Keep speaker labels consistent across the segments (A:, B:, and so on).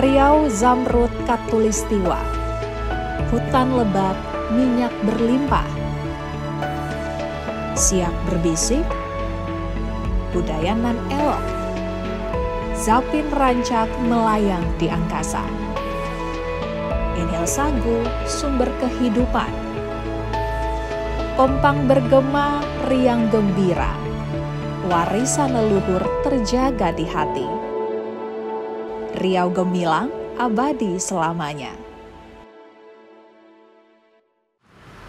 A: Riau Zamrud Katulistiwa, hutan lebat, minyak berlimpah, siap berbisik, budaya nan elok, zapin rancak melayang di angkasa. Inhil sagu, sumber kehidupan, kompang bergema, riang gembira, warisan leluhur terjaga di hati. Riau gemilang, abadi selamanya.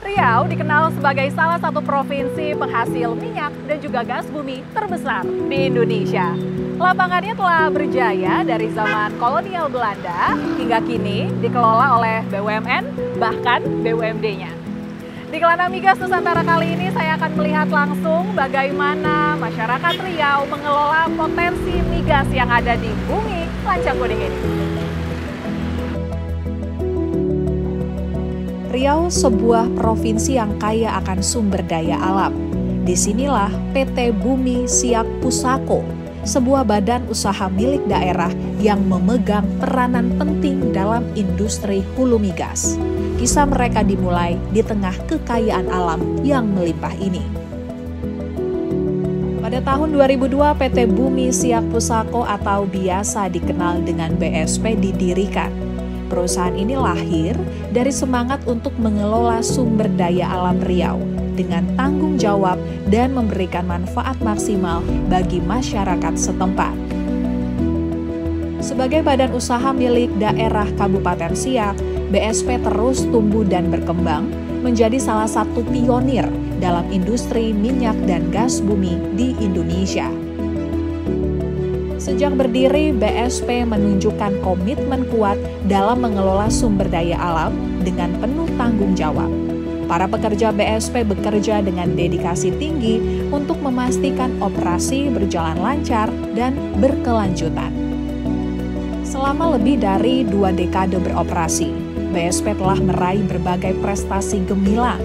B: Riau dikenal sebagai salah satu provinsi penghasil minyak dan juga gas bumi terbesar di Indonesia. Lapangannya telah berjaya dari zaman kolonial Belanda hingga kini dikelola oleh BUMN, bahkan BUMD-nya. Di Kelana Migas Nusantara kali ini saya akan melihat langsung bagaimana masyarakat Riau mengelola potensi migas yang ada di bumi Lancang Kuning ini.
A: Riau sebuah provinsi yang kaya akan sumber daya alam. Disinilah PT Bumi Siak Pusako, sebuah badan usaha milik daerah yang memegang peranan penting dalam industri hulu migas. Kisah mereka dimulai di tengah kekayaan alam yang melimpah ini. Pada tahun 2002, PT Bumi Siak Pusako atau biasa dikenal dengan BSP didirikan. Perusahaan ini lahir dari semangat untuk mengelola sumber daya alam Riau dengan tanggung jawab dan memberikan manfaat maksimal bagi masyarakat setempat. Sebagai badan usaha milik daerah Kabupaten Siak, BSP terus tumbuh dan berkembang menjadi salah satu pionir dalam industri minyak dan gas bumi di Indonesia. Sejak berdiri, BSP menunjukkan komitmen kuat dalam mengelola sumber daya alam dengan penuh tanggung jawab. Para pekerja BSP bekerja dengan dedikasi tinggi untuk memastikan operasi berjalan lancar dan berkelanjutan. Selama lebih dari 2 dekade beroperasi, BSP telah meraih berbagai prestasi gemilang.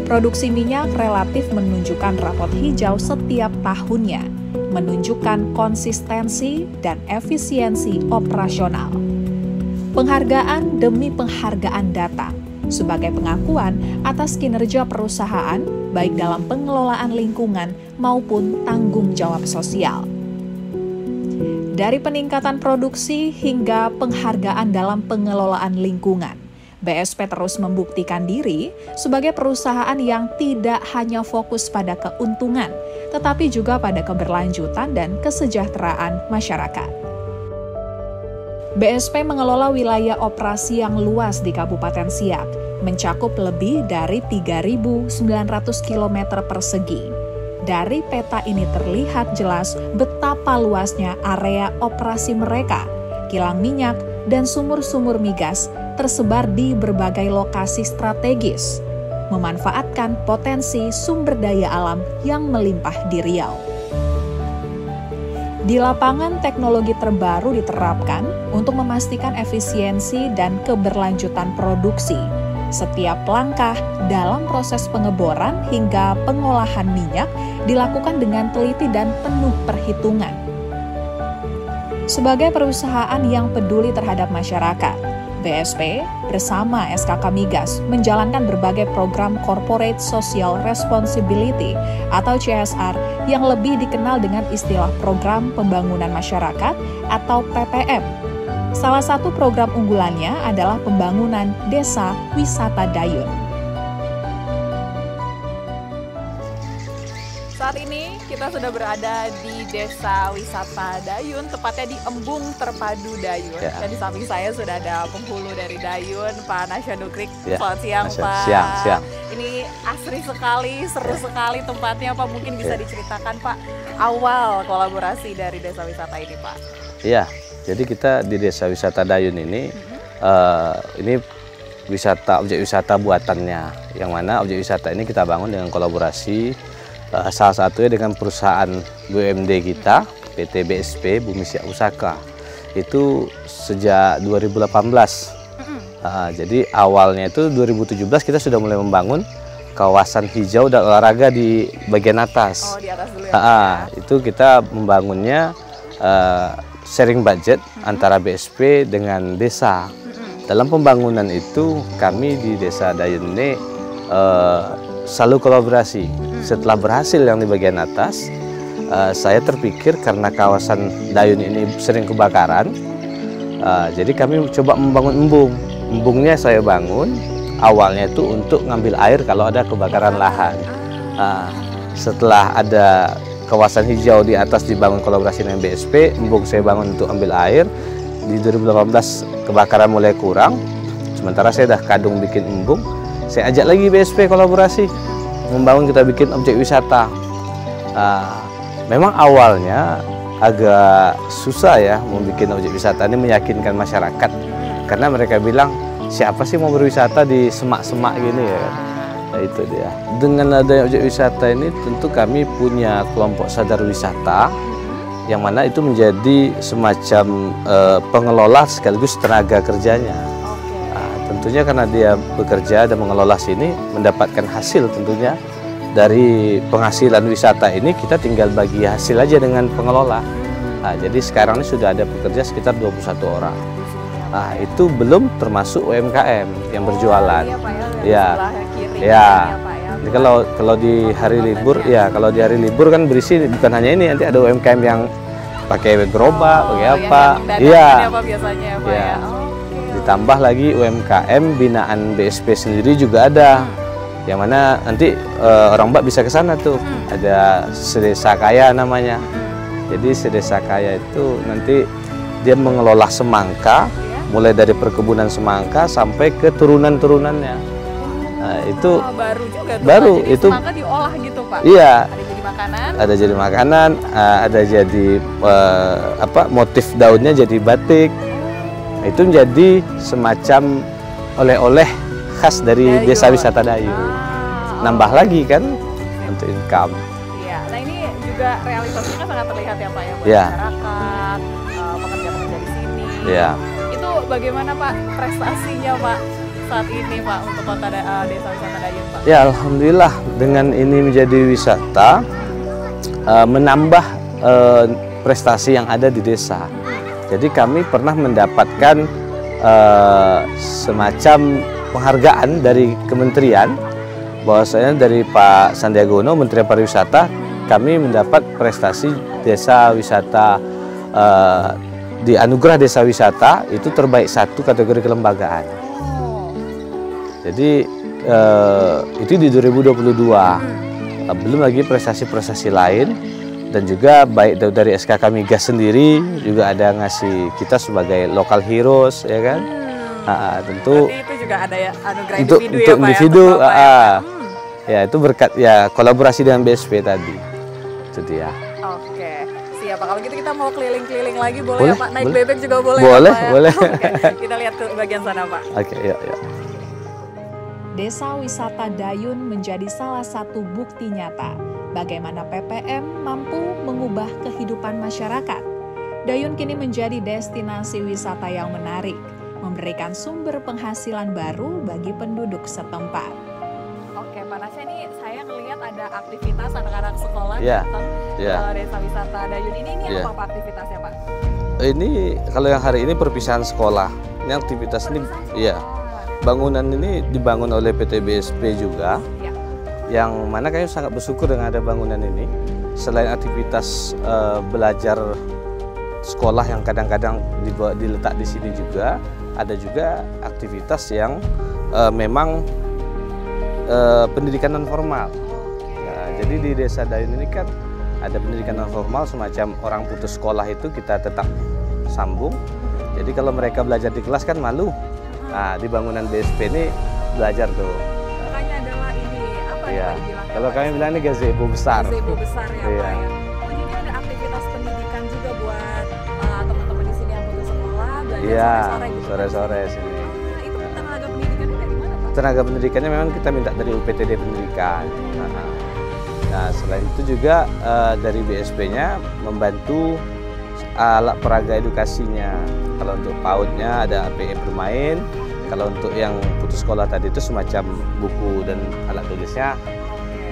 A: Produksi minyak relatif menunjukkan rapot hijau setiap tahunnya, menunjukkan konsistensi dan efisiensi operasional. Penghargaan demi penghargaan datang sebagai pengakuan atas kinerja perusahaan baik dalam pengelolaan lingkungan maupun tanggung jawab sosial. Dari peningkatan produksi hingga penghargaan dalam pengelolaan lingkungan, BSP terus membuktikan diri sebagai perusahaan yang tidak hanya fokus pada keuntungan, tetapi juga pada keberlanjutan dan kesejahteraan masyarakat. BSP mengelola wilayah operasi yang luas di Kabupaten Siak, mencakup lebih dari 3.900 km persegi. Dari peta ini terlihat jelas betapa luasnya area operasi mereka. Kilang minyak dan sumur-sumur migas tersebar di berbagai lokasi strategis, memanfaatkan potensi sumber daya alam yang melimpah di Riau. Di lapangan, teknologi terbaru diterapkan untuk memastikan efisiensi dan keberlanjutan produksi. Setiap langkah dalam proses pengeboran hingga pengolahan minyak dilakukan dengan teliti dan penuh perhitungan. Sebagai perusahaan yang peduli terhadap masyarakat, BSP bersama SKK Migas menjalankan berbagai program Corporate Social Responsibility atau CSR yang lebih dikenal dengan istilah Program Pembangunan Masyarakat atau PPM. Salah satu program unggulannya adalah pembangunan Desa Wisata Dayun.
B: Saat ini kita sudah berada di Desa Wisata Dayun, tepatnya di Embung Terpadu Dayun. Ya. Dan di samping saya sudah ada penghulu dari Dayun, Pak Nasyanukrik. Ya. Selamat siang, Pak.
C: Siang.
B: Ini asri sekali, seru sekali tempatnya, Pak. Mungkin bisa diceritakan, Pak, awal kolaborasi dari Desa Wisata ini, Pak.
C: Iya. Jadi kita di Desa Wisata Dayun ini, ini objek wisata buatannya, yang mana objek wisata ini kita bangun dengan kolaborasi salah satunya dengan perusahaan BUMD kita, PT BSP Bumi Siak Pusaka. Itu sejak 2018. Jadi awalnya itu 2017 kita sudah mulai membangun kawasan hijau dan olahraga di bagian atas.
B: Oh, di atas dulu ya.
C: Itu kita membangunnya sharing budget antara BSP dengan desa. Dalam pembangunan itu kami di Desa Dayun ini selalu kolaborasi. Setelah berhasil yang di bagian atas, saya terpikir karena kawasan Dayun ini sering kebakaran, jadi kami coba membangun embung. Embungnya saya bangun awalnya itu untuk ngambil air kalau ada kebakaran lahan. Setelah ada kawasan hijau di atas dibangun kolaborasi dengan BSP, embung saya bangun untuk ambil air. Di 2018 kebakaran mulai kurang, sementara saya dah kadung bikin embung, saya ajak lagi BSP kolaborasi membangun, kita bikin objek wisata. Memang awalnya agak susah ya membuat objek wisata ini meyakinkan masyarakat, karena mereka bilang siapa sih mau berwisata di semak-semak gini ya. Nah, itu dia. Dengan adanya objek wisata ini tentu kami punya kelompok sadar wisata yang mana itu menjadi semacam pengelola sekaligus tenaga kerjanya. Tentunya karena dia bekerja dan mengelola sini mendapatkan hasil, tentunya dari penghasilan wisata ini kita tinggal bagi hasil aja dengan pengelola. Jadi sekarang ini sudah ada pekerja sekitar 21 orang. Itu belum termasuk UMKM yang berjualan.
B: Iya,
C: Jadi kalau di hari libur, kalau di hari libur kan berisi bukan hanya ini, nanti ada UMKM yang pakai gerobak, pakai apa? Ditambah lagi UMKM binaan BSP sendiri juga ada, yang mana nanti orang Mbak bisa ke sana tuh. Ada Sedesa Kaya namanya. Jadi Sedesa Kaya itu nanti dia mengelola semangka, mulai dari perkebunan semangka sampai ke turunan-turunannya. Itu
B: baru juga tuh,
C: baru
B: Pak. Jadi
C: itu
B: semangka diolah gitu, Pak.
C: Iya.
B: Ada jadi makanan.
C: Ada jadi makanan, ada jadi motif daunnya jadi batik. Itu menjadi semacam oleh-oleh khas dari Desa Wisata Dayun. Nambah lagi kan untuk income.
B: Iya. Nah, ini juga realisasinya sangat terlihat ya, Pak, ya, buat
C: Iya.
B: masyarakat, pekerja-pekerja di sini.
C: Iya.
B: Itu bagaimana, Pak, prestasinya, Pak, saat ini, Pak, untuk kota Desa Wisata Dayun, Pak?
C: Ya, alhamdulillah dengan ini menjadi wisata, menambah prestasi yang ada di desa. Jadi kami pernah mendapatkan semacam penghargaan dari kementerian, bahwasanya dari Pak Sandiaga Uno, Menteri Pariwisata, kami mendapat prestasi desa wisata, di anugerah desa wisata itu terbaik 1 kategori kelembagaan. Jadi itu di 2022, belum lagi prestasi-prestasi lain, dan juga baik dari SKK Migas sendiri juga ada ngasih kita sebagai local heroes, ya kan? Tentu
B: itu juga ada ya anugerah
C: untuk individu,
B: ya,
C: itu berkat ya kolaborasi dengan BSP tadi. Itu dia.
B: Oke, siap Pak. Kalau gitu kita mau keliling-keliling lagi boleh,
C: Boleh,
B: ya Pak? Naik
C: boleh.
B: bebek juga boleh,
C: Boleh,
B: ya, Pak, ya?
C: boleh.
B: Oke, kita lihat ke bagian sana, Pak.
C: Oke, yuk.
A: Desa Wisata Dayun menjadi salah satu bukti nyata bagaimana PPM mampu mengubah kehidupan masyarakat. Dayun kini menjadi destinasi wisata yang menarik, memberikan sumber penghasilan baru bagi penduduk setempat.
B: Oke, Pak Nasya, ini saya ngelihat ada aktivitas anak-anak sekolah
C: Iya,
B: datang
C: iya.
B: ke Desa Wisata Dayun ini
C: Iya.
B: apa Pak aktivitasnya, Pak?
C: Ini kalau yang hari ini perpisahan sekolah. Ini aktivitas ini, ya. Bangunan ini dibangun oleh PT BSP juga,
B: Ya.
C: yang mana kami sangat bersyukur dengan ada bangunan ini. Selain aktivitas belajar sekolah yang kadang-kadang diletak di sini juga, ada juga aktivitas yang memang pendidikan non formal. Nah, jadi di Desa Dayun ini kan ada pendidikan non formal, semacam orang putus sekolah itu kita tetap sambung. Jadi kalau mereka belajar di kelas kan malu. Nah, di bangunan BSP ini belajar tuh.
B: Makanya adalah ini apa
C: Iya.
B: yang dibilang?
C: Kalau kami bilang ini gazebo besar.
B: Gazebo besar ya,
C: Iya.
B: Pak, ya. Oh, jadi ada aktivitas pendidikan juga buat teman-teman di sini yang putus sekolah belajar
C: Iya,
B: sore-sore gitu.
C: sore-sore sini.
B: Nah, itu tenaga pendidikannya dari mana, Pak?
C: Tenaga pendidikannya memang kita minta dari UPTD Pendidikan. Nah, selain itu juga dari BSP-nya membantu alat peraga edukasinya. Kalau untuk PAUD-nya ada APE bermain. Kalau untuk yang putus sekolah tadi itu semacam buku dan alat tulisnya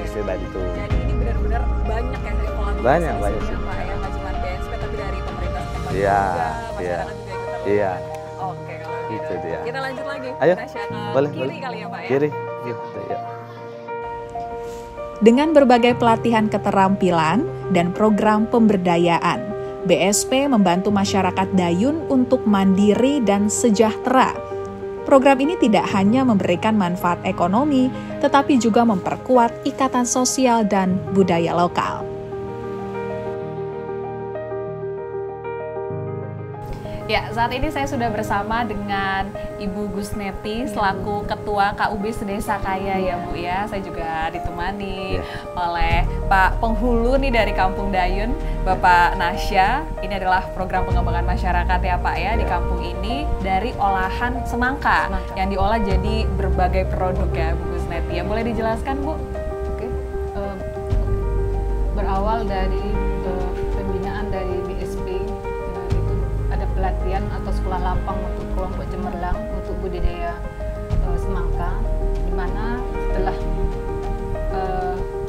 C: BSP bantu.
B: Jadi ini benar-benar banyak ya kolaborasi
C: Banyak
B: di
C: banyak
B: sini,
C: sih.
B: ya, Pak, ya, nggak cuma BSP tapi dari pemerintah setempat petani
C: Iya,
B: juga,
C: iya.
B: masyarakat juga ikut terlibat.
C: Iya.
B: Oke, kalau gitu.
C: Itu dia.
B: Kita lanjut lagi.
C: Ayo,
B: Tasya, ke
C: boleh,
B: kiri
C: boleh.
B: kali ya Pak ya.
C: Kiri, yuk. Ya.
A: Dengan berbagai pelatihan keterampilan dan program pemberdayaan, BSP membantu masyarakat Dayun untuk mandiri dan sejahtera. Program ini tidak hanya memberikan manfaat ekonomi, tetapi juga memperkuat ikatan sosial dan budaya lokal.
B: Ya, saat ini saya sudah bersama dengan Ibu Gusneti selaku Ketua KUB Sedesa Kaya ya Bu ya. Saya juga ditemani oleh Pak Penghulu nih dari Kampung Dayun, Bapak Nasya. Ini adalah program pengembangan masyarakat ya Pak ya di kampung ini dari olahan semangka yang diolah jadi berbagai produk ya Bu Gusneti. Ya, boleh dijelaskan Bu?
D: Oke. Berawal dari pembinaan dari BSP, itu ada pelatihan atau sekolah lapang untuk kelompok cemerlang untuk budidaya semangka, di mana setelah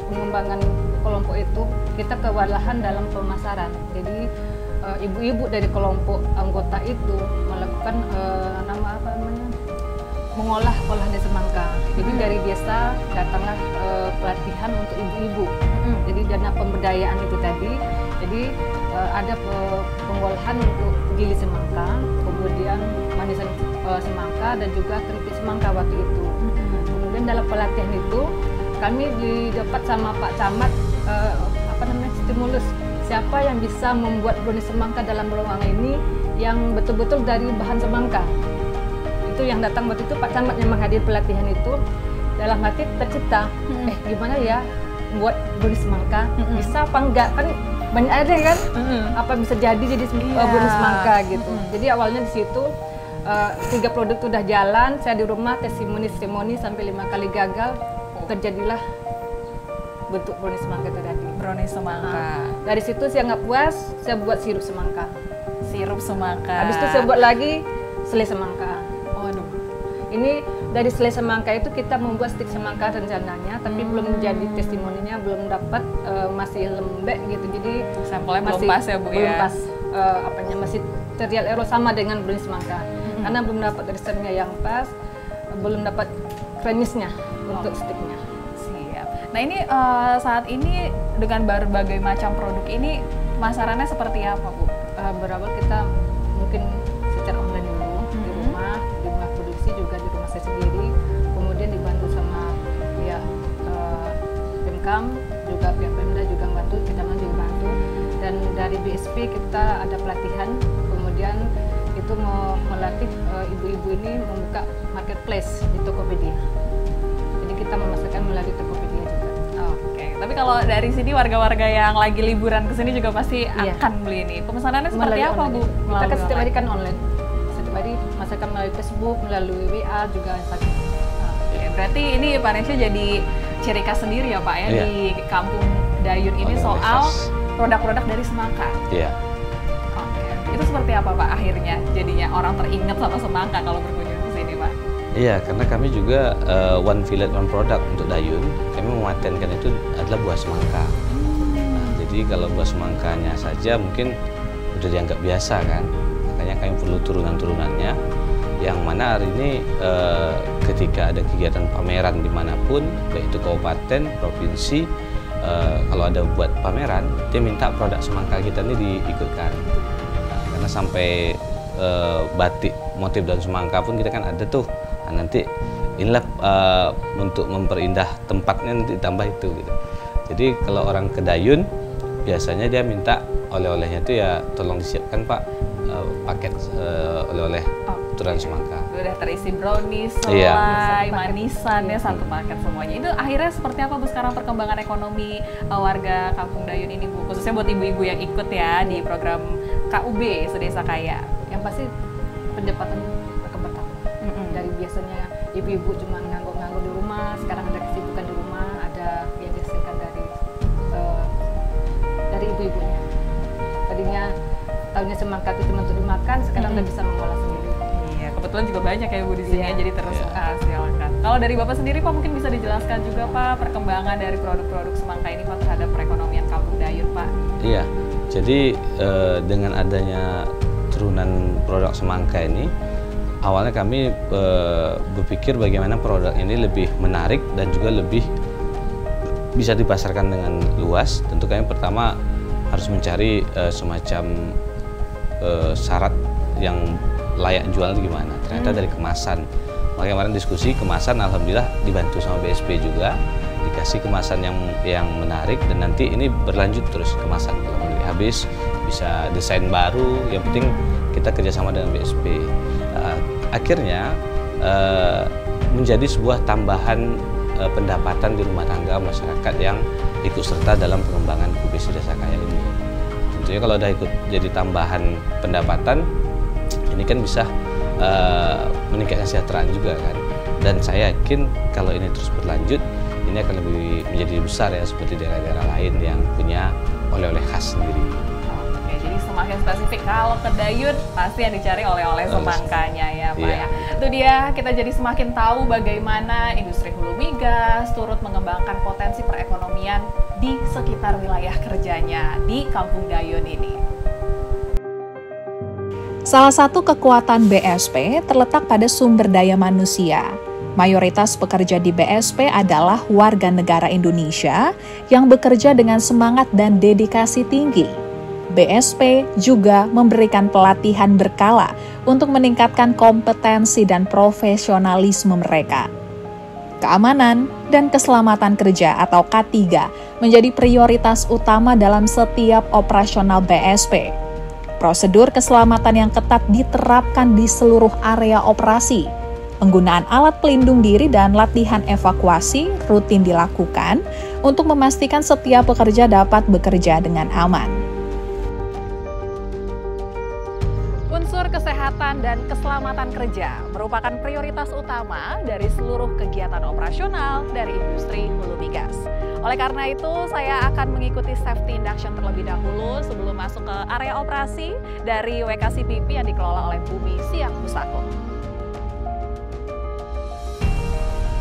D: pengembangan kelompok itu kita kewalahan dalam pemasaran. Jadi ibu-ibu dari kelompok anggota itu melakukan mengolah olahan dari semangka. Jadi dari desa datanglah pelatihan untuk ibu-ibu. Jadi dana pemberdayaan itu tadi. Jadi ada pengolahan untuk gili semangka, kemudian manisan semangka dan juga keripik semangka waktu itu. Kemudian dalam pelatihan itu kami didapat sama Pak Camat stimulus siapa yang bisa membuat brownies semangka dalam ruangan ini yang betul-betul dari bahan semangka. Itu yang datang waktu itu Pak Camat yang menghadiri pelatihan itu, dalam hati tercipta gimana ya buat brownies semangka, bisa apa enggak, kan banyak ada kan apa bisa jadi brownies semangka gitu. Jadi awalnya di situ 3 produk itu udah jalan, saya di rumah testimoni sampai 5 kali gagal, terjadilah bentuk brownies semangka itu tadi.
B: Brownies semangka.
D: Dari situ saya nggak puas, saya buat sirup semangka.
B: Sirup semangka.
D: Habis itu saya buat lagi selai semangka.
B: Waduh.
D: Ini dari selai semangka itu kita membuat stik semangka rencananya, tapi belum jadi testimoninya, belum dapat, masih lembek gitu. Jadi
B: sampelnya
D: masih
B: belum pas ya Bu
D: belum
B: ya.
D: pas, masih terlihat error sama dengan brownies semangka. Karena belum dapat resepnya yang pas, belum dapat kremisnya untuk stiknya.
B: Siap. Nah ini saat ini dengan berbagai macam produk ini pemasarannya seperti apa Bu?
D: Berawal kita mungkin secara online dulu di rumah produksi juga di rumah saya sendiri, kemudian dibantu sama pihak Pemkam, juga pihak Pemda juga bantu, kita juga bantu, dan dari BSP kita ada pelatihan, kemudian itu melatih ibu-ibu ini membuka marketplace di Tokopedia. Jadi kita memasarkan melalui Tokopedia juga.
B: Oke, tapi kalau dari sini warga-warga yang lagi liburan ke sini juga pasti akan beli ini. Pemesanannya seperti apa Bu?
D: Kita kan setiap hari kan online. Setiap hari masakan melalui Facebook, melalui WA juga Instagram.
B: Oke, berarti ini Pak Nesya jadi ciri khas sendiri ya Pak ya di Kampung Dayun ini soal produk-produk dari semangka.
C: Iya.
B: Oke, itu seperti apa Pak akhirnya jadinya orang teringat sama semangka kalau berkunjung ke sini Pak?
C: Iya, karena kami juga one village one product untuk Dayun. Kami mematenkan itu adalah buah semangka. Nah, jadi kalau buah semangkanya saja mungkin udah dianggap biasa kan. Makanya kami perlu turunan-turunannya. Yang mana hari ini ketika ada kegiatan pameran dimanapun, baik itu kabupaten, provinsi, kalau ada buat pameran, dia minta produk semangka kita ini diikutkan. Nah, karena sampai batik motif daun semangka pun kita kan ada tuh. Nah, nanti inilah untuk memperindah tempatnya nanti ditambah itu gitu. Jadi kalau orang ke Dayun biasanya dia minta oleh-olehnya itu ya tolong disiapkan Pak paket oleh-oleh turunan semangka.
B: Udah terisi brownies, selai, manisan ya satu paket semuanya. Itu akhirnya seperti apa Bu sekarang perkembangan ekonomi warga Kampung Dayun ini Bu? Khususnya buat ibu-ibu yang ikut ya di program KUB Sedesa Kaya.
D: Yang pasti pendapatan bertambah. Dari biasanya ibu-ibu cuma nganggur-nganggur di rumah, sekarang ada kesibukan di rumah, ada yang dihasilkan dari ibu-ibunya. Tadinya tahunya semangka itu cuma untuk dimakan, sekarang udah bisa mengolah sendiri.
B: Iya, kebetulan juga banyak ya Bu di sini, jadi terus silakan. Kalau dari Bapak sendiri Pak mungkin bisa dijelaskan juga Pak perkembangan dari produk-produk semangka ini Pak terhadap perekonomian Kampung Dayun Pak.
C: Iya, Jadi dengan adanya turunan produk semangka ini, awalnya kami berpikir bagaimana produk ini lebih menarik dan juga lebih bisa dipasarkan dengan luas. Tentu kami pertama harus mencari semacam syarat yang layak jual itu gimana. Ternyata dari kemasan. Makanya kemarin diskusi kemasan, alhamdulillah dibantu sama BSP juga, dikasih kemasan yang menarik, dan nanti ini berlanjut terus kemasan. Kalau habis bisa desain baru, yang penting kita kerjasama dengan BSP. Akhirnya menjadi sebuah tambahan pendapatan di rumah tangga masyarakat yang ikut serta dalam pengembangan Kubesi Desa Kaya ini. Tentunya kalau udah ikut jadi tambahan pendapatan, ini kan bisa meningkatkan kesejahteraan juga kan. Dan saya yakin kalau ini terus berlanjut, ini akan lebih menjadi besar ya, seperti daerah-daerah lain yang punya oleh-oleh khas sendiri.
B: Oke, jadi semakin spesifik kalau ke Dayun pasti yang dicari oleh-oleh semangkanya ya Pak ya. Itu dia, kita jadi semakin tahu bagaimana industri hulu migas turut mengembangkan potensi perekonomian di sekitar wilayah kerjanya di Kampung Dayun ini.
A: Salah satu kekuatan BSP terletak pada sumber daya manusia. Mayoritas pekerja di BSP adalah warga negara Indonesia yang bekerja dengan semangat dan dedikasi tinggi. BSP juga memberikan pelatihan berkala untuk meningkatkan kompetensi dan profesionalisme mereka. Keamanan dan keselamatan kerja atau K3 menjadi prioritas utama dalam setiap operasional BSP. Prosedur keselamatan yang ketat diterapkan di seluruh area operasi. Penggunaan alat pelindung diri dan latihan evakuasi rutin dilakukan untuk memastikan setiap pekerja dapat bekerja dengan aman.
B: Unsur kesehatan dan keselamatan kerja merupakan prioritas utama dari seluruh kegiatan operasional dari industri hulu migas. Oleh karena itu, saya akan mengikuti safety induction terlebih dahulu sebelum masuk ke area operasi dari WKCPP yang dikelola oleh Bumi Siang Pusako.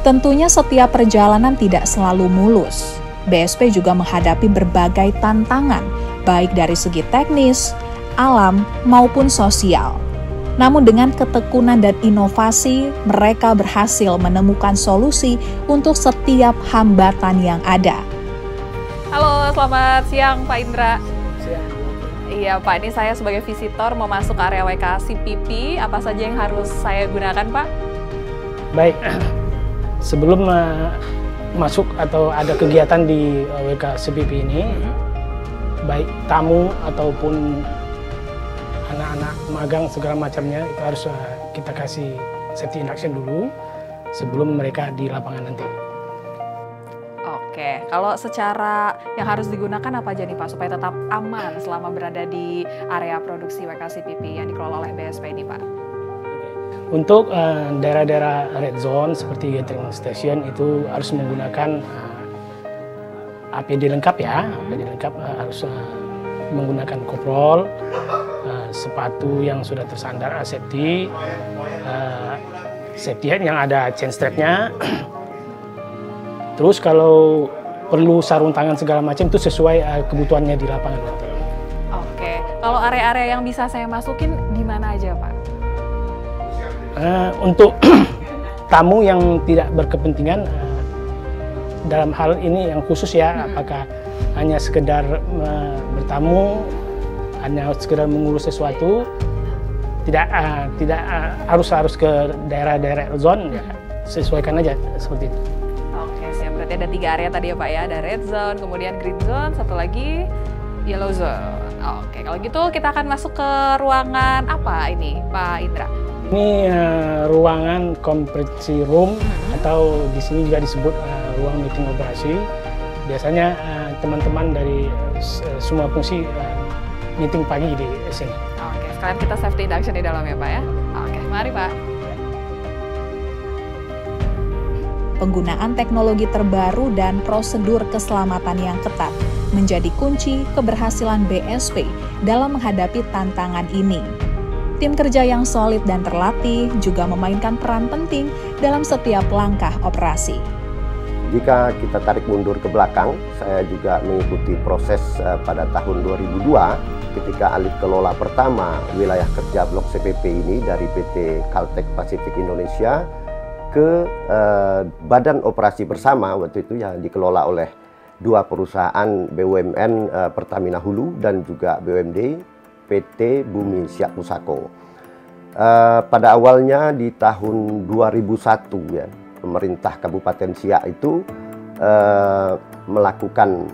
A: Tentunya setiap perjalanan tidak selalu mulus. BSP juga menghadapi berbagai tantangan, baik dari segi teknis, alam, maupun sosial. Namun dengan ketekunan dan inovasi, mereka berhasil menemukan solusi untuk setiap hambatan yang ada.
B: Halo, selamat siang Pak Indra. Iya Pak, ini saya sebagai visitor mau masuk area WKCPP, apa saja yang harus saya gunakan Pak?
E: Baik, sebelum masuk atau ada kegiatan di WKCPP ini, baik tamu ataupun anak-anak magang segala macamnya itu harus kita kasih safety induction dulu sebelum mereka di lapangan nanti.
B: Oke, kalau secara yang harus digunakan apa aja nih Pak supaya tetap aman selama berada di area produksi WKCPP yang dikelola oleh BSP ini Pak?
E: Untuk daerah-daerah red zone seperti gathering station itu harus menggunakan APD lengkap ya, APD lengkap harus menggunakan koprol, sepatu yang sudah tersandar safety, safety hat yang ada chain strapnya. Terus kalau perlu sarung tangan segala macam itu sesuai kebutuhannya di lapangan nanti.
B: Oke, kalau area-area yang bisa saya masukin di mana aja Pak?
E: Untuk tamu yang tidak berkepentingan dalam hal ini yang khusus ya, apakah hanya sekedar bertamu, hanya sekedar mengurus sesuatu, tidak harus ke daerah-daerah zone, ya, sesuaikan aja seperti itu.
B: Oke, siap. Berarti ada 3 area tadi ya Pak ya, ada red zone, kemudian green zone, satu lagi yellow zone. Oke, kalau gitu kita akan masuk ke ruangan apa ini Pak Indra?
E: Ini ruangan konferensi room atau di sini juga disebut ruang meeting operasi. Biasanya teman-teman dari semua fungsi meeting pagi di sini.
B: Oke, sekarang kita safety induction di dalam ya Pak ya. Oke, mari Pak.
A: Penggunaan teknologi terbaru dan prosedur keselamatan yang ketat menjadi kunci keberhasilan BSP dalam menghadapi tantangan ini. Tim kerja yang solid dan terlatih juga memainkan peran penting dalam setiap langkah operasi.
F: Jika kita tarik mundur ke belakang, saya juga mengikuti proses pada tahun 2002 ketika alih kelola pertama wilayah kerja Blok CPP ini dari PT Caltech Pacific Indonesia ke Badan Operasi Bersama waktu itu yang dikelola oleh dua perusahaan BUMN, Pertamina Hulu dan juga BUMD PT Bumi Siak Pusako. Pada awalnya di tahun 2001 ya, pemerintah Kabupaten Siak itu melakukan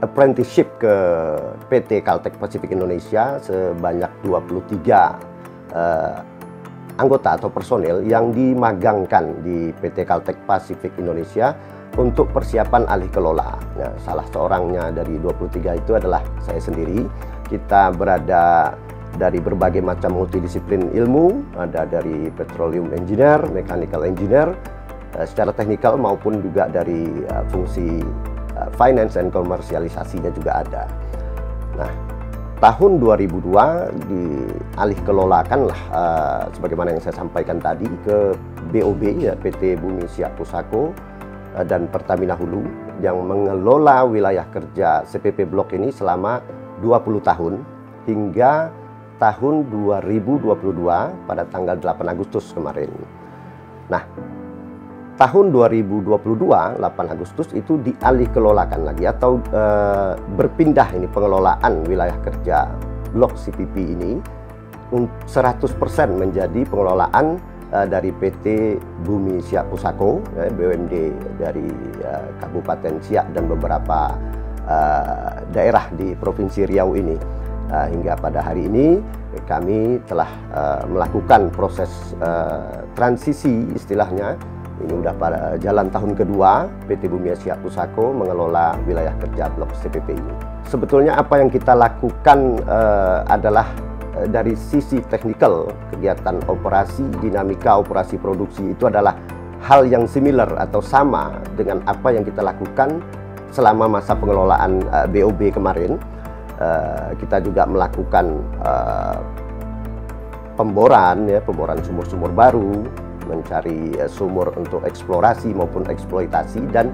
F: apprenticeship ke PT Caltech Pacific Indonesia sebanyak 23 anggota atau personil yang dimagangkan di PT Caltech Pacific Indonesia untuk persiapan alih kelola. Nah, salah seorangnya dari 23 itu adalah saya sendiri. Kita berada dari berbagai macam multidisiplin ilmu, ada dari petroleum engineer, mechanical engineer, secara teknikal maupun juga dari fungsi finance and komersialisasinya juga ada. Nah, tahun 2002 dialih kelolakanlah sebagaimana yang saya sampaikan tadi ke BOB ya, PT Bumi Siak Pusako dan Pertamina Hulu yang mengelola wilayah kerja CPP Blok ini selama 20 tahun hingga tahun 2022 pada tanggal 8 Agustus kemarin. Nah, tahun 2022 8 Agustus itu dialih kelolakan lagi atau berpindah ini pengelolaan wilayah kerja Blok CPP ini 100% menjadi pengelolaan dari PT Bumi Siak Pusako, BUMD dari Kabupaten Siak dan beberapa daerah di Provinsi Riau ini. Hingga pada hari ini kami telah melakukan proses transisi istilahnya. Ini sudah pada jalan tahun kedua PT Bumi Siak Pusako mengelola wilayah kerja Blok CPP ini. Sebetulnya apa yang kita lakukan adalah dari sisi teknikal, kegiatan operasi, dinamika operasi produksi itu adalah hal yang similar atau sama dengan apa yang kita lakukan selama masa pengelolaan BOB kemarin. Kita juga melakukan pemboran sumur-sumur baru, mencari sumur untuk eksplorasi maupun eksploitasi, dan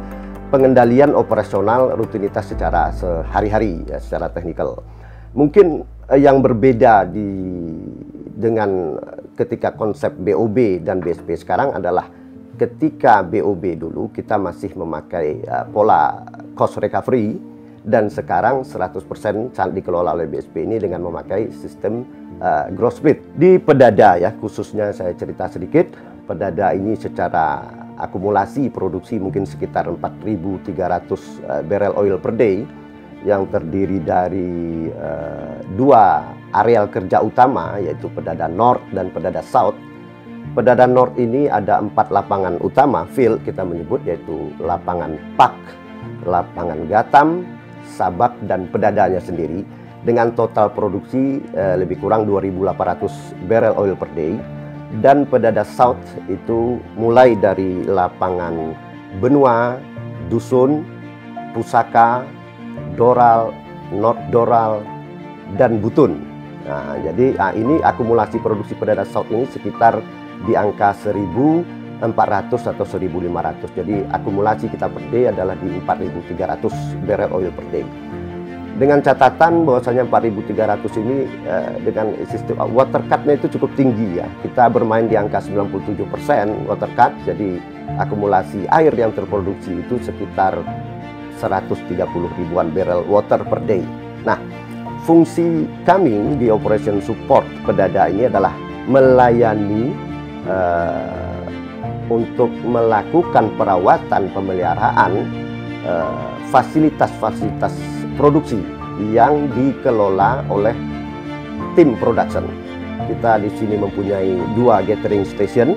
F: pengendalian operasional rutinitas secara sehari-hari ya, secara teknikal. Mungkin yang berbeda dengan ketika konsep BOB dan BSP sekarang adalah ketika BOB dulu kita masih memakai pola cost recovery, dan sekarang 100% dikelola oleh BSP ini dengan memakai sistem gross split. Di Pedada ya, khususnya saya cerita sedikit, Pedada ini secara akumulasi produksi mungkin sekitar 4.300 barrel oil per day yang terdiri dari dua areal kerja utama yaitu Pedada North dan Pedada South. Pedada North ini ada 4 lapangan utama field kita menyebut, yaitu lapangan Pak, lapangan Gatam, Sabak dan Pedadanya sendiri dengan total produksi lebih kurang 2.800 barrel oil per day. Dan Pedada South itu mulai dari lapangan Benua, Dusun, Pusaka, Doral, North Doral dan Butun. Nah, jadi ini akumulasi produksi Pedada South ini sekitar di angka 1.400 atau 1.500. Jadi akumulasi kita per day adalah di 4.300 barrel oil per day. Dengan catatan bahwasanya 4.300 ini dengan sistem water cut-nya itu cukup tinggi ya. Kita bermain di angka 97% water cut. Jadi akumulasi air yang terproduksi itu sekitar 130 ribuan barrel water per day. Nah, fungsi kami di operation support Pedada ini adalah melayani untuk melakukan perawatan pemeliharaan fasilitas-fasilitas produksi yang dikelola oleh tim production. Kita di sini mempunyai 2 gathering station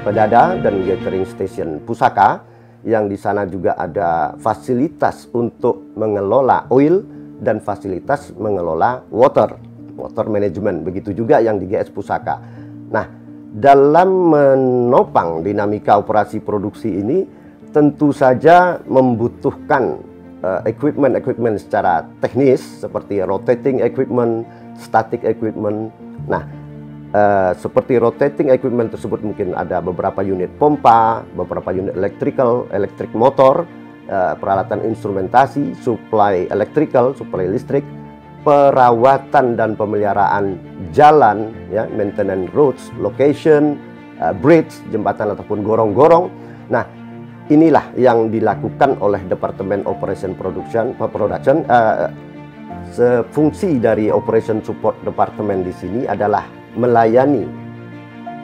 F: Pedada dan gathering station Pusaka, yang di sana juga ada fasilitas untuk mengelola oil dan fasilitas mengelola water management. Begitu juga yang di GS Pusaka. Nah, dalam menopang dinamika operasi produksi ini tentu saja membutuhkan equipment secara teknis seperti rotating equipment, static equipment. Nah, seperti rotating equipment tersebut mungkin ada beberapa unit pompa, beberapa unit elektrik motor, peralatan instrumentasi, supply listrik, perawatan dan pemeliharaan jalan, ya, maintenance roads, location, bridge, jembatan ataupun gorong-gorong. Nah, inilah yang dilakukan oleh Departemen Operation Production. Fungsi dari Operation Support Department di sini adalah melayani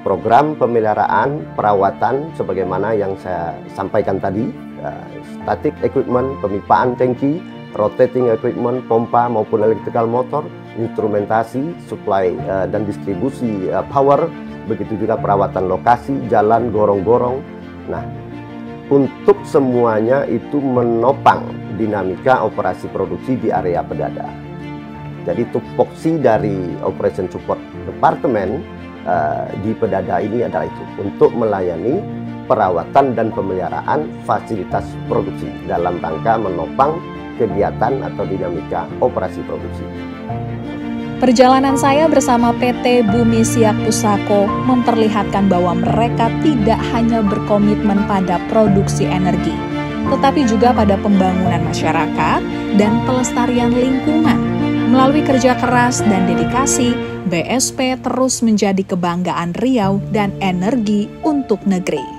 F: program pemeliharaan, perawatan sebagaimana yang saya sampaikan tadi, static equipment, pemipaan tangki, rotating equipment, pompa maupun electrical motor, instrumentasi, supply dan distribusi power, begitu juga perawatan lokasi, jalan, gorong-gorong. Nah, untuk semuanya itu menopang dinamika operasi produksi di area Pedada. Jadi tupoksi dari Operation Support Department di Pedada ini adalah itu, untuk melayani perawatan dan pemeliharaan fasilitas produksi dalam rangka menopang kegiatan atau dinamika operasi produksi.
A: Perjalanan saya bersama PT Bumi Siak Pusako memperlihatkan bahwa mereka tidak hanya berkomitmen pada produksi energi, tetapi juga pada pembangunan masyarakat dan pelestarian lingkungan. Melalui kerja keras dan dedikasi, BSP terus menjadi kebanggaan Riau dan energi untuk negeri.